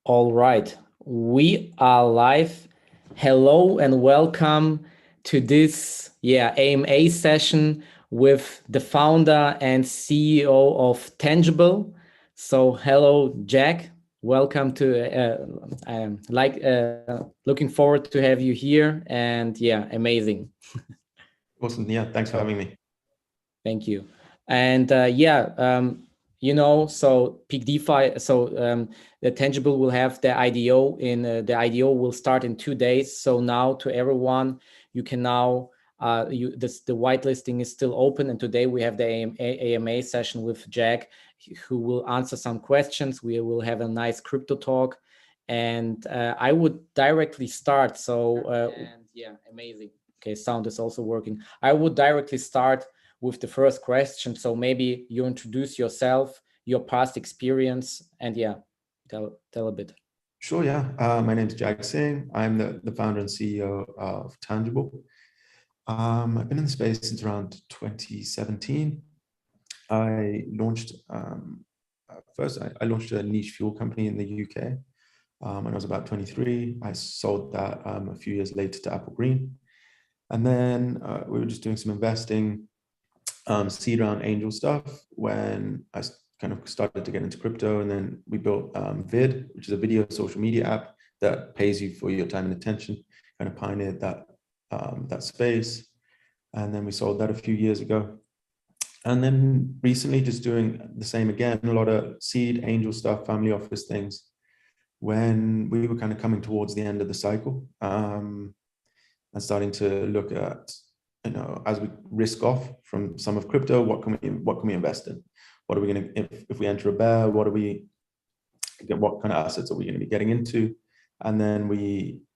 All right, we are live. Hello and welcome to this AMA session with the founder and CEO of Tangible. So hello, Jack. Welcome to looking forward to have you here, and amazing. Awesome. Yeah, thanks for having me. Thank you. And so PEAKDEFI, the Tangible will have the IDO the IDO will start in 2 days. So now to everyone, you can now, the whitelisting is still open. And today we have the AMA session with Jack, who will answer some questions. We will have a nice crypto talk. And I would directly start. Amazing. Okay, sound is also working. I would directly start with the first question. So maybe you introduce yourself, your past experience, and tell a bit. Sure, yeah. My name is Jack Singh. I'm the founder and CEO of Tangible. I've been in the space since around 2017. I launched, I launched a niche fuel company in the UK when I was about 23. I sold that a few years later to Apple Green. And then we were just doing some investing, seed round angel stuff when I kind of started to get into crypto. And then we built Vid, which is a video social media app that pays you for your time and attention, kind of pioneered that space. And then we sold that a few years ago. And then recently just doing the same again, a lot of seed, angel stuff, family office things, when we were kind of coming towards the end of the cycle and starting to look at, as we risk off from some of crypto, what can we invest in? What are we going to, if we enter a bear, what kind of assets are we going to be getting into? And then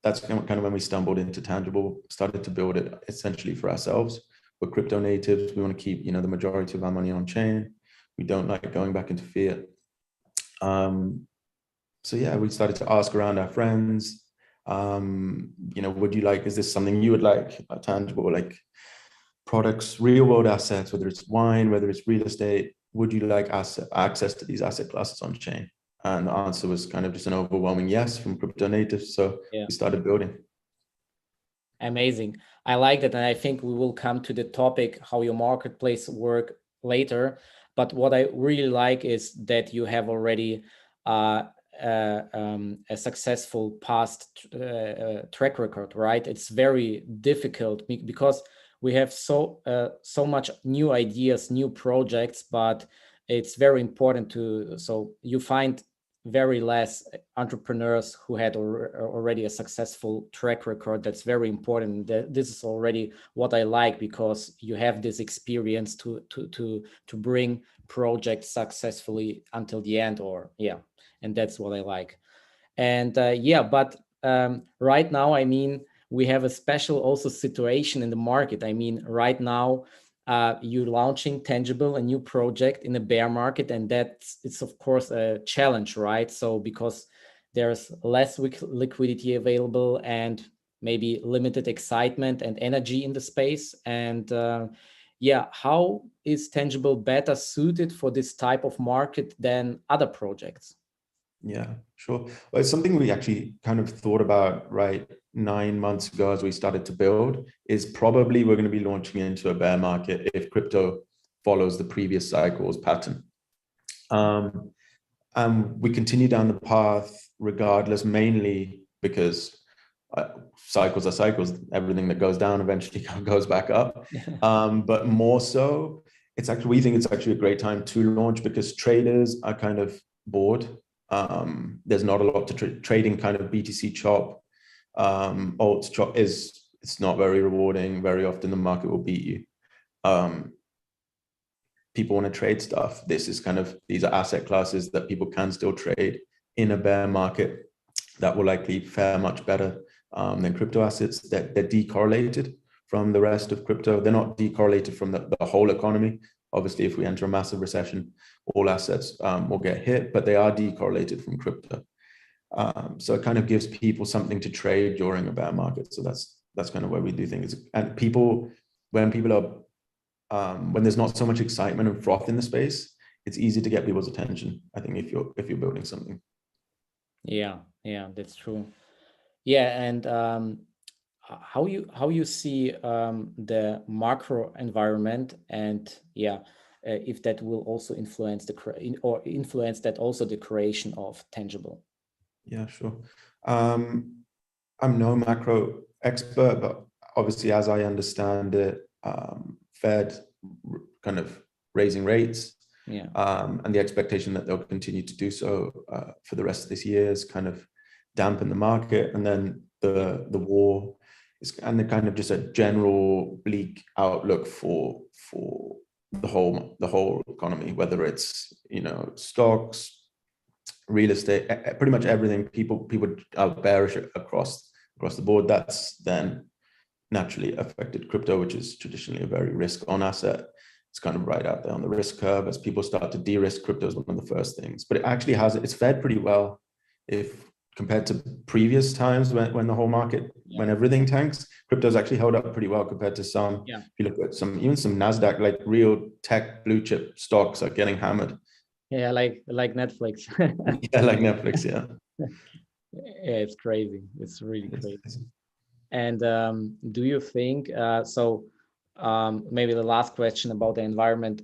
that's kind of when we stumbled into Tangible, started to build it essentially for ourselves. We're crypto natives. We want to keep, the majority of our money on chain. We don't like going back into fiat. We started to ask around our friends, would you like, is this something you would like, Tangible, like products, real world assets, whether it's wine, whether it's real estate, would you like access to these asset classes on chain? And the answer was kind of just an overwhelming yes from crypto natives. So we started building. Amazing. I like that. And I think we will come to the topic, how your marketplace work later. But what I really like is that you have already a successful past track record, right? It's very difficult because we have so much new ideas, new projects, but it's very important so you find very less entrepreneurs who had already a successful track record. That's very important. This is already what I like, because you have this experience to bring projects successfully until the end, and that's what I like. And but right now, I mean, we have a special also situation in the market. I mean, right now, you're launching Tangible, a new project in a bear market, and it's of course a challenge, right? So because there's less liquidity available and maybe limited excitement and energy in the space. And how is Tangible better suited for this type of market than other projects? Yeah, sure. Well, it's something we actually kind of thought about, right, 9 months ago as we started to build, is probably we're going to be launching into a bear market if crypto follows the previous cycle's pattern. And we continue down the path regardless, mainly because cycles are cycles. Everything that goes down eventually goes back up. But more so, we think it's actually a great time to launch because traders are kind of bored. There's not a lot to trading. Kind of BTC chop, alts chop it's not very rewarding. Very often the market will beat you. People want to trade stuff. These are asset classes that people can still trade in a bear market that will likely fare much better than crypto assets. They're decorrelated from the rest of crypto. They're not decorrelated from the whole economy. Obviously, if we enter a massive recession, all assets will get hit, but they are decorrelated from crypto. So it kind of gives people something to trade during a bear market. So that's kind of where we do things. And when there's not so much excitement and froth in the space, it's easy to get people's attention, I think, if you're building something. Yeah, yeah, that's true. Yeah, and how you see the macro environment, and yeah, if that will also influence or influence that also the creation of Tangible. Yeah, sure. I'm no macro expert, but obviously, as I understand it, Fed kind of raising rates, Yeah, and the expectation that they'll continue to do so for the rest of this year is kind of dampen the market, and then the war is, and the kind of just a general bleak outlook for the whole economy, whether it's stocks, real estate, pretty much everything. People are bearish across the board. That's then naturally affected crypto, which is traditionally a very risk-on asset. It's kind of right out there on the risk curve. As people start to de-risk, crypto is one of the first things. But it actually it's fared pretty well if compared to previous times when the whole market, when everything tanks. Crypto's actually held up pretty well compared to some. yeah, If you look at even some NASDAQ, like real tech blue chip stocks are getting hammered. yeah, like Netflix. Yeah, like Netflix, yeah. Yeah, it's crazy. It's really It's crazy. crazy. And do you think so? Maybe the last question about the environment.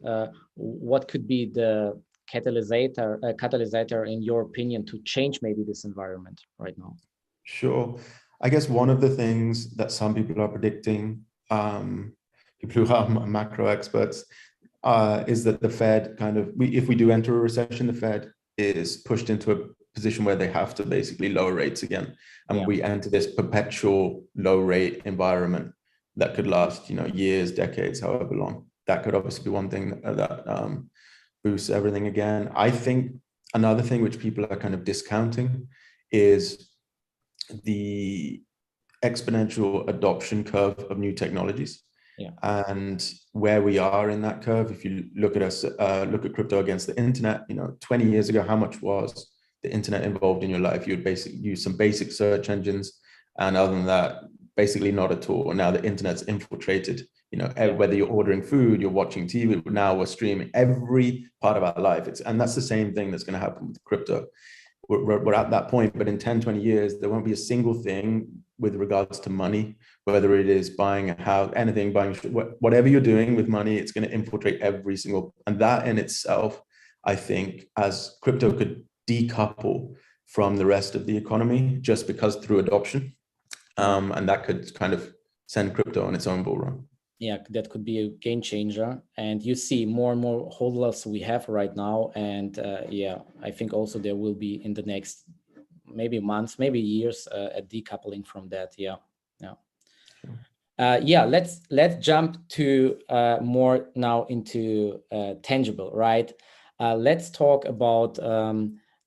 What could be the catalyst in your opinion to change maybe this environment right now? Sure. I guess one of the things that some people are predicting, people who are macro experts, is that the Fed if we do enter a recession, the Fed is pushed into a position where they have to basically lower rates again. And Yeah. we enter this perpetual low rate environment that could last, years, decades, however long. That could obviously be one thing that boosts everything again. I think another thing which people are kind of discounting is the exponential adoption curve of new technologies. Yeah. And where we are in that curve, if you look at us, look at crypto against the internet, 20 years ago, how much was the internet involved in your life? You would basically use some basic search engines, and other than that, basically not at all. Now the internet's infiltrated, whether you're ordering food, you're watching TV, now we're streaming every part of our life. And that's the same thing that's going to happen with crypto. We're at that point, but in 10, 20 years, there won't be a single thing with regards to money, whether it is buying a house, anything, whatever you're doing with money, it's going to infiltrate every single, and that in itself, I think, as crypto could decouple from the rest of the economy just because through adoption, and that could kind of send crypto on its own bull run. Yeah, that could be a game changer. And you see more and more hodlers we have right now. And yeah, I think also there will be in the next maybe months, maybe years, a decoupling from that. Yeah, yeah. Yeah, let's jump to more now into Tangible, right? Let's talk about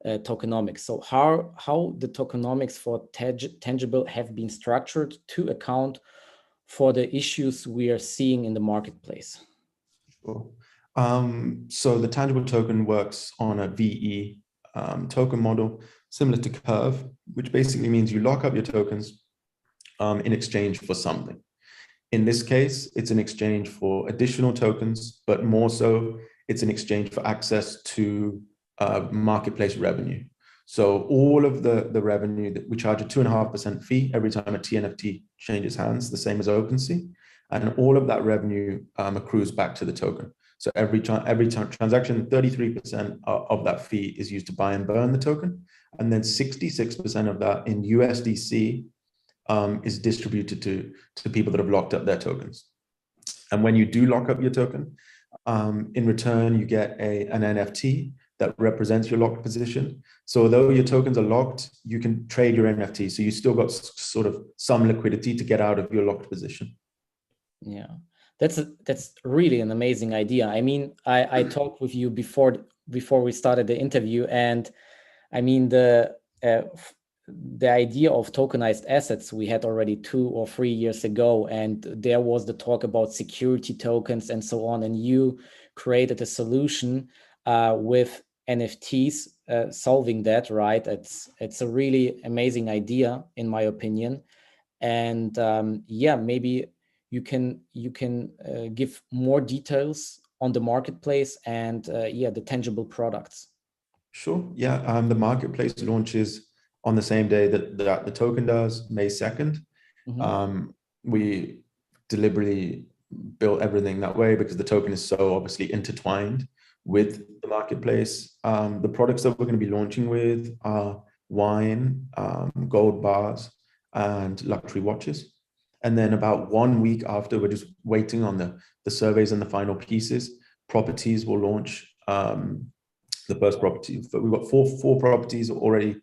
tokenomics. So how the tokenomics for Tangible have been structured to account for the issues we are seeing in the marketplace. Sure. So the Tangible token works on a VE token model, similar to Curve, which basically means you lock up your tokens in exchange for something. In this case, it's an exchange for additional tokens, but more so, it's an exchange for access to marketplace revenue. So all of the revenue that we charge a 2.5% fee every time a TNFT changes hands, the same as OpenSea, and all of that revenue accrues back to the token. So every transaction, 33% of that fee is used to buy and burn the token, and then 66% of that in USDC is distributed to people that have locked up their tokens. And when you do lock up your token, in return, you get an NFT that represents your locked position. So although your tokens are locked, you can trade your NFT. So you still got sort of some liquidity to get out of your locked position. Yeah, that's really an amazing idea. I mean, I talked with you before we started the interview, and I mean the idea of tokenized assets we had already 2 or 3 years ago, and there was the talk about security tokens and so on, and you created a solution with NFTs solving that, right? It's a really amazing idea in my opinion, and yeah, maybe you can give more details on the marketplace and yeah, the Tangible products. Sure. Yeah. The marketplace launches on the same day that the token does, May 2nd. We deliberately built everything that way because the token is so obviously intertwined with the marketplace. The products that we're going to be launching with are wine, gold bars, and luxury watches. And then about 1 week after, we're just waiting on the surveys and the final pieces. Properties will launch the first property. But we've got four properties already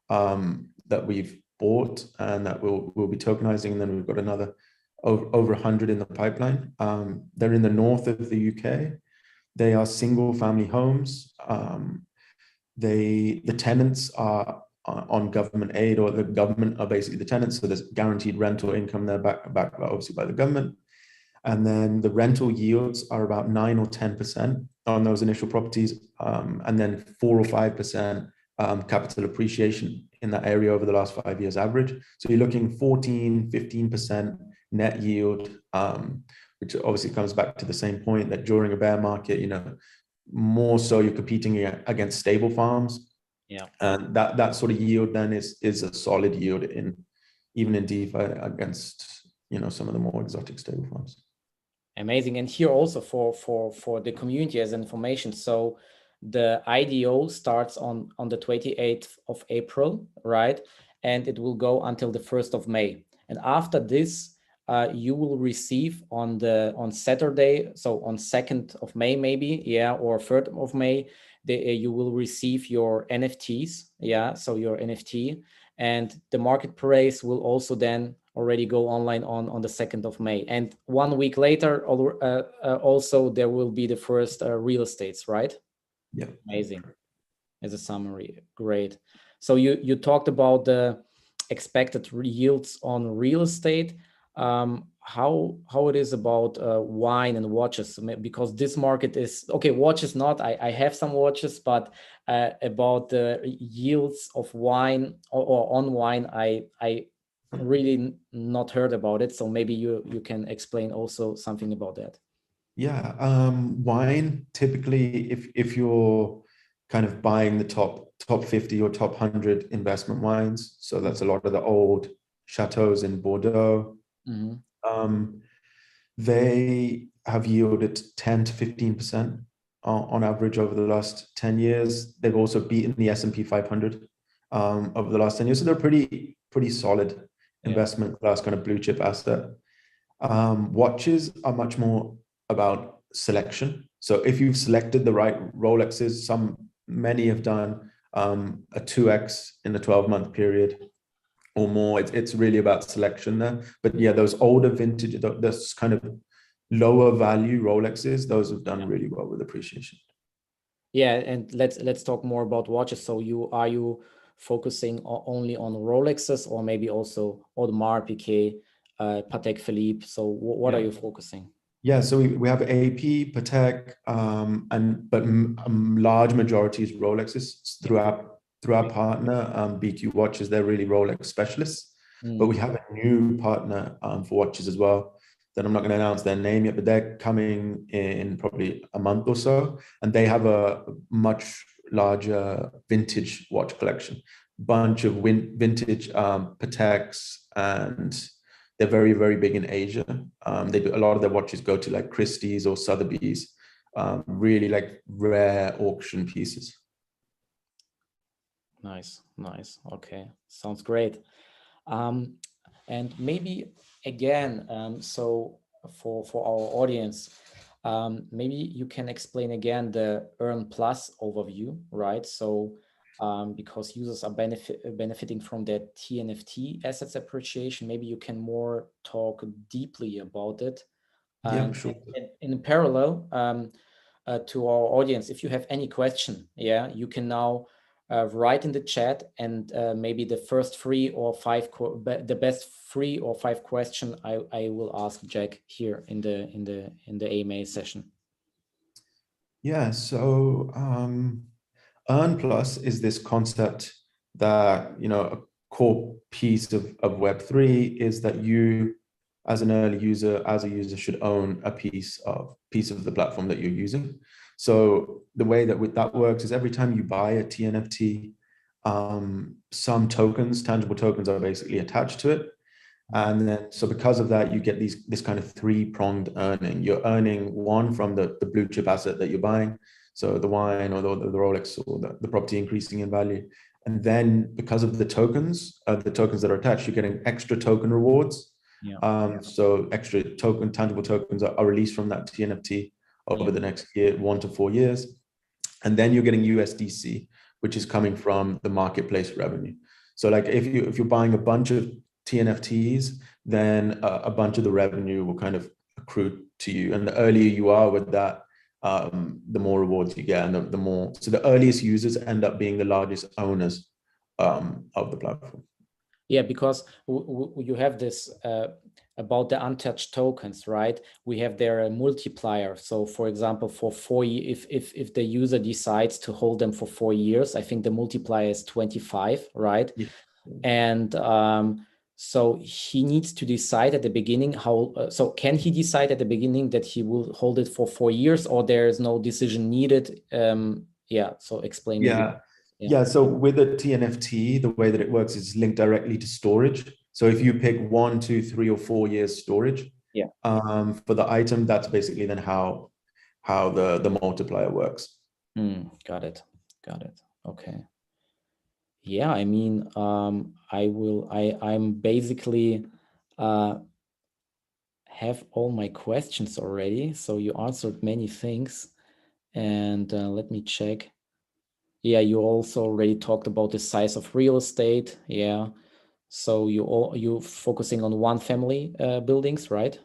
that we've bought and that we'll be tokenizing. And then we've got another over 100 in the pipeline. They're in the north of the UK. They are single family homes. The tenants are on government aid, or the government are basically the tenants. So there's guaranteed rental income there backed obviously by the government. And then the rental yields are about 9 or 10% on those initial properties. And then 4 or 5% capital appreciation in that area over the last 5 years average. So you're looking 14, 15% net yield, which obviously comes back to the same point that during a bear market, more so you're competing against stable farms. Yeah. And that sort of yield then is a solid yield even in DeFi against, some of the more exotic stable farms. Amazing. And here also for the community as information. So the IDO starts on the 28th of April, right? And it will go until the 1st of May. And after this, you will receive on Saturday, so on 2nd of May, maybe, yeah, or 3rd of May, you will receive your NFTs, yeah, so your NFT, and the market price will also then already go online on the 2nd of May. And 1 week later, also there will be the first real estates, right? Yeah. Amazing. As a summary, great. So you talked about the expected yields on real estate. How it is about wine and watches, because this market is okay. Watches not. I have some watches, but about the yields of wine or on wine, I really not heard about it. So maybe you can explain also something about that. Yeah, wine typically, if you're kind of buying the top 50 or top 100 investment wines, so that's a lot of the old chateaus in Bordeaux. They have yielded 10 to 15% on average over the last 10 years. They've also beaten the S&P 500 over the last 10 years. So they're pretty solid investment class kind of blue chip asset. Watches are much more about selection. So if you've selected the right Rolexes, many have done a 2x in the 12-month period or more. It's really about selection there. But yeah, those older vintage, those kind of lower value Rolexes, those have done really well with appreciation. Yeah, and let's talk more about watches. So are you focusing only on Rolexes, or maybe also Audemars Piguet, Patek Philippe? So what are you focusing? Yeah, so we have AP, Patek, but a large majority is Rolexes through our partner, BQ Watches. They're really Rolex specialists. But we have a new partner for watches as well that I'm not going to announce their name yet, but they're coming in probably a month or so. And they have a much larger vintage watch collection, bunch of vintage Pateks, and they're very, very big in Asia. They do a lot of their watches go to like Christie's or Sotheby's, really like rare auction pieces. Nice. Okay, sounds great. And maybe again, so for our audience, maybe you can explain again the Earn Plus overview, right? So because users are benefiting from that TNFT assets appreciation, maybe you can more talk deeply about it. Yeah, sure. In parallel to our audience, if you have any question, you can now write in the chat, and maybe the first 3 or 5 the best 3 or 5 question I will ask Jack here in the AMA session. Yeah, so Earn Plus is this concept that, a core piece of Web3 is that you, as a user, should own a piece of the platform that you're using. So the way that that works is every time you buy a TNFT, some tokens, tangible tokens, are basically attached to it. And then, so because of that, you get this kind of three-pronged earning. You're earning one from the blue chip asset that you're buying, so the wine or the Rolex or the property increasing in value. And then because of the tokens that are attached, you're getting extra token rewards. So extra tangible tokens are released from that TNFT over the next year, 1 to 4 years. And then you're getting USDC, which is coming from the marketplace revenue. So like if you're buying a bunch of TNFTs, then a bunch of the revenue will kind of accrue to you. And the earlier you are with that, the more rewards you get, and the more. So the earliest users end up being the largest owners of the platform. Yeah, because you have this about the untouched tokens, right? We have their multiplier. So, for example, for 4 years, if the user decides to hold them for 4 years, I think the multiplier is 25, right? Yeah. And so he needs to decide at the beginning how. So can he decide at the beginning that he will hold it for 4 years, or there is no decision needed? Yeah. So explain. Yeah, so with a TNFT, the way that it works is linked directly to storage. So if you pick 1, 2, 3, or 4 years storage, for the item, that's basically then how the multiplier works. Got it. Okay. Yeah, I mean, I'm basically have all my questions already. So you answered many things, and let me check. Yeah, you also already talked about the size of real estate. Yeah, so you focusing on one family buildings, right?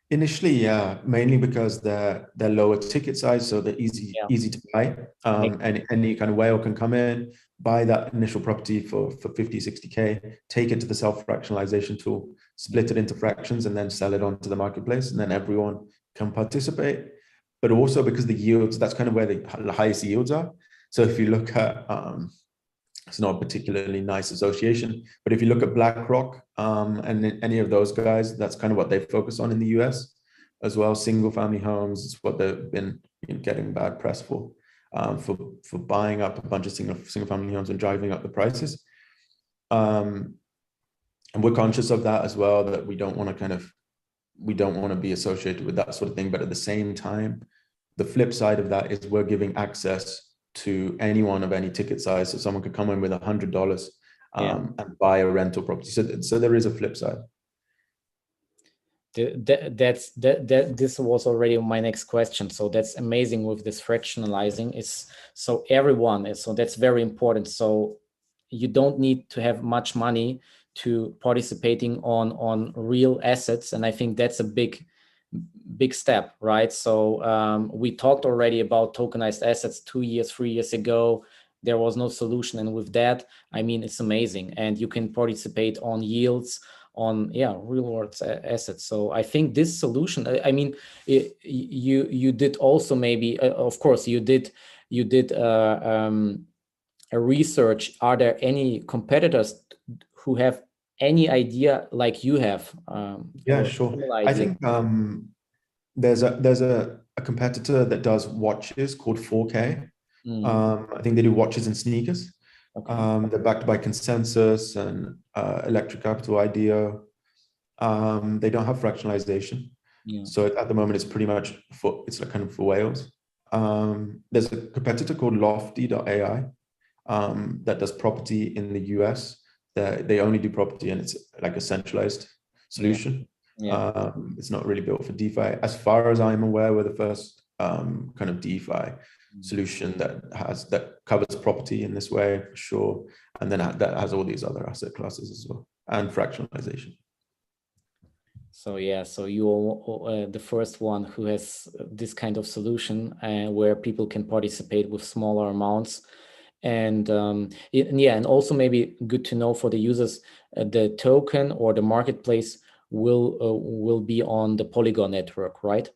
Initially, yeah, mainly because they're lower ticket size, so they're easy to buy. And any kind of whale can come in, buy that initial property for 50, 60K, take it to the self-fractionalization tool, split it into fractions, and then sell it onto the marketplace, and then everyone can participate. But also because the yields, that's kind of where the highest yields are. So if you look at it's not a particularly nice association, but if you look at BlackRock and any of those guys, that's kind of what they focus on in the US as well. Single family homes is what they've been getting bad press for buying up a bunch of single family homes and driving up the prices. And we're conscious of that as well, that we don't want to be associated with that sort of thing. But at the same time, the flip side of that is we're giving access to anyone of any ticket size, so someone could come in with $100 and buy a rental property. So there is a flip side. This was already my next question. So that's amazing with this fractionalizing. Is so everyone is, so that's very important. So you don't need to have much money to participating on real assets, and I think that's a big step, right? So we talked already about tokenized assets 2 years, 3 years ago. There was no solution, and with that, I mean, it's amazing, and you can participate on yields on real world assets. So I think this solution, I mean, you did also maybe, of course, you did a research. Are there any competitors who have any idea like you have? Yeah, sure. I think there's a competitor that does watches called 4K. I think they do watches and sneakers. Okay. They're backed by Consensus and Electric Capital IDEO. They don't have fractionalization. So at the moment, it's pretty much it's like kind of for whales. There's a competitor called Lofty.ai that does property in the US. They only do property, and it's like a centralized solution. It's not really built for DeFi. As far as I'm aware, we're the first kind of DeFi solution that covers property in this way, for sure, and then that has all these other asset classes as well, and fractionalization. So so you're the first one who has this kind of solution where people can participate with smaller amounts. And and also maybe good to know for the users, the token or the marketplace will be on the Polygon network, right?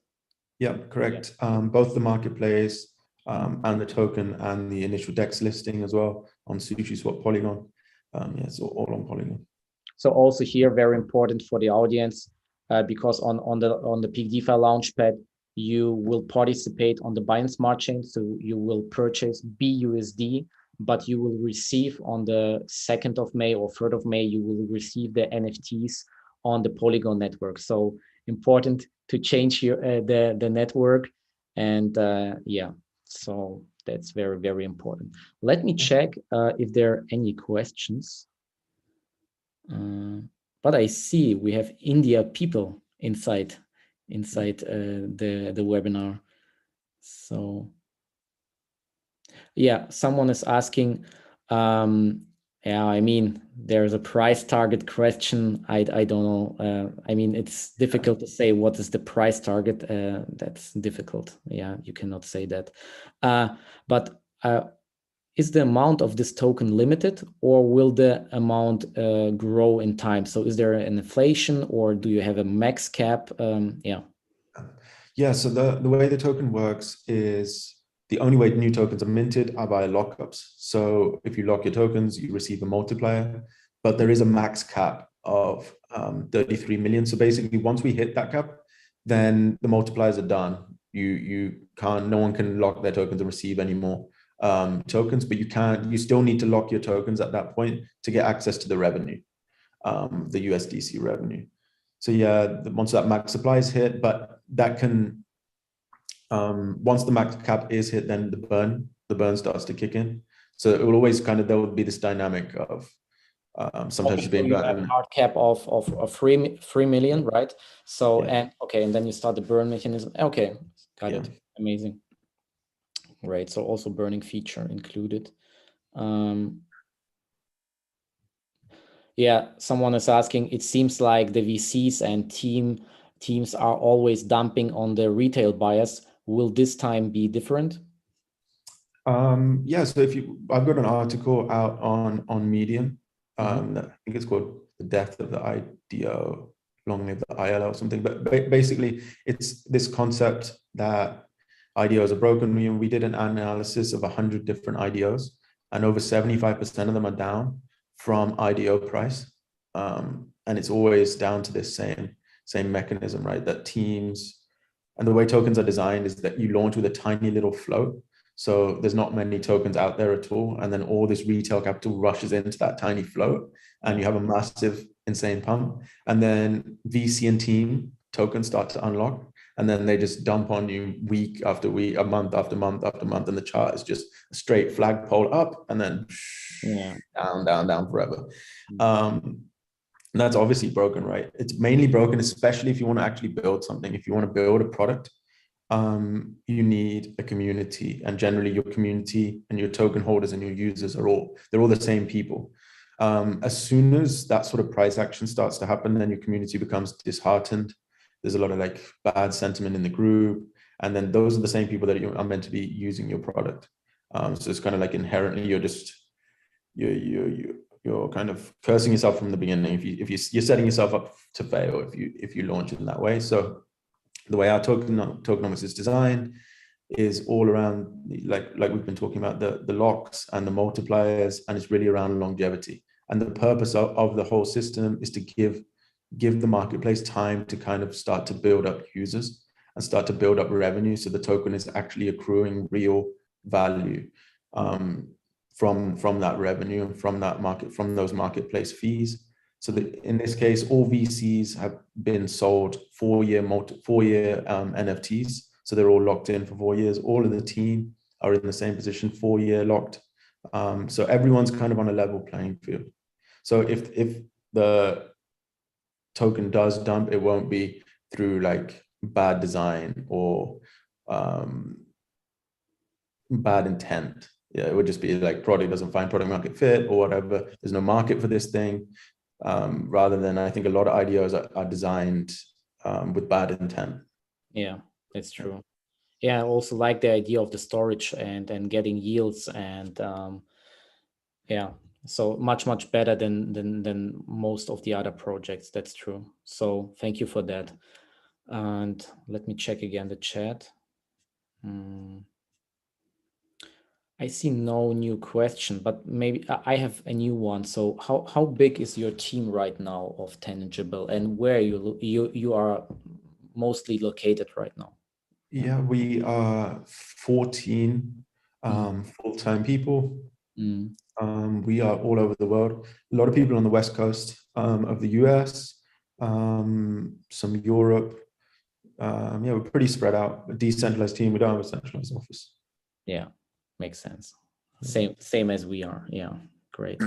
Yeah, correct. Both the marketplace and the token and the initial DEX listing as well on SushiSwap Polygon. It's all on Polygon. So also here, very important for the audience, because on the PEAKDEFI Launchpad, you will participate on the Binance Smart Chain. So you will purchase BUSD but you will receive on the 2nd of May or 3rd of May, you will receive the NFTs on the Polygon network. So important to change your the network, and yeah, so that's very, very important. Let me check if there are any questions. But I see we have India people inside the webinar. So yeah, someone is asking, yeah, I mean, there's a price target question. I don't know. I mean, it's difficult to say what is the price target. That's difficult. Yeah, you cannot say that. But is the amount of this token limited, or will the amount grow in time? So is there an inflation, or do you have a max cap? Yeah. Yeah, so the way the token works is the only way new tokens are minted are by lockups. So if you lock your tokens, you receive a multiplier, but there is a max cap of 33 million. So basically, once we hit that cap, then the multipliers are done. You can't, no one can lock their tokens and receive any more tokens, but you still need to lock your tokens at that point to get access to the revenue, the USDC revenue. So yeah, once that max supply is hit, but that can, once the max cap is hit, then the burn starts to kick in. So it will always kind of, there will be this dynamic of sometimes Okay, being so you have a hard cap of 3 million, right? So, yeah. and okay, and then you start the burn mechanism. Okay, got Yeah. it. Amazing. Right, so also burning feature included. Yeah, someone is asking, it seems like the VCs and teams are always dumping on the retail buyers. Will this time be different? Yeah, so I've got an article out on Medium. I think it's called "The Death of the IDO, Long Live the ILO" or something. But basically, it's this concept that IDOs are broken. We did an analysis of 100 different IDOs, and over 75% of them are down from IDO price. And it's always down to this same mechanism, right? That teams, and the way tokens are designed is that you launch with a tiny little float. So there's not many tokens out there at all. And then all this retail capital rushes into that tiny float, and you have a massive, insane pump. And then VC and team tokens start to unlock. And then they just dump on you week after week, a month after month after month. And the chart is just a straight flagpole up and then down forever. And that's obviously broken, right? It's mainly broken, especially if you want to actually build something. If you want to build a product, you need a community, and generally your community and your token holders and your users they're all the same people. As soon as that sort of price action starts to happen, then your community becomes disheartened. There's a lot of like bad sentiment in the group, and then those are the same people that are meant to be using your product. So it's kind of like inherently you're kind of cursing yourself from the beginning if you're setting yourself up to fail if you launch it in that way. So the way our tokenomics is designed is all around like we've been talking about the locks and the multipliers, and it's really around longevity. And the purpose of the whole system is to give the marketplace time to kind of start to build up users and start to build up revenue, so the token is actually accruing real value from that revenue and from those marketplace fees. So in this case, all VCs have been sold 4-year NFTs. So they're all locked in for 4 years. All of the team are in the same position, 4-year locked. So everyone's kind of on a level playing field. So if the token does dump, it won't be through like bad design or bad intent. Yeah, it would just be like product doesn't find product market fit or whatever. There's no market for this thing. Rather than, I think a lot of IDOs are designed with bad intent. Yeah, that's true. Yeah, I also like the idea of the storage and getting yields, and yeah, so much better than most of the other projects. That's true. So thank you for that. And let me check again the chat. I see no new question, but maybe I have a new one. So how big is your team right now of Tangible, and where you are mostly located right now? Yeah, we are 14 full-time people. We are all over the world. A lot of people on the West Coast of the US, some Europe. Yeah, we're pretty spread out. A decentralized team. We don't have a centralized office. Yeah, makes sense. Same as we are. Yeah, great.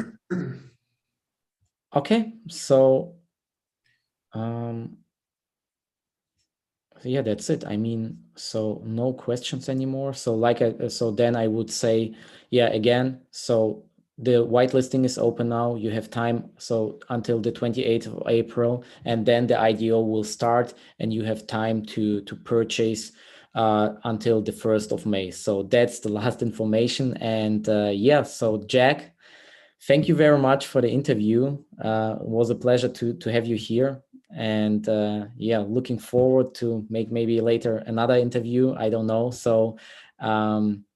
Okay, so yeah, that's it. I mean, so no questions anymore. So so then I would say, yeah, again, so the whitelisting is open now. You have time, so until the 28th of April, and then the IDO will start, and you have time to purchase until the 1st of May. So that's the last information. And yeah, so Jack, thank you very much for the interview. It was a pleasure to have you here. And yeah, looking forward to make maybe later another interview. I don't know. So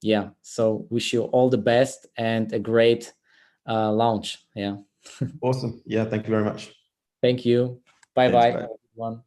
yeah, so wish you all the best and a great launch. Yeah. Awesome. Yeah, thank you very much. Thank you. Bye Thanks, bye, bye. everyone.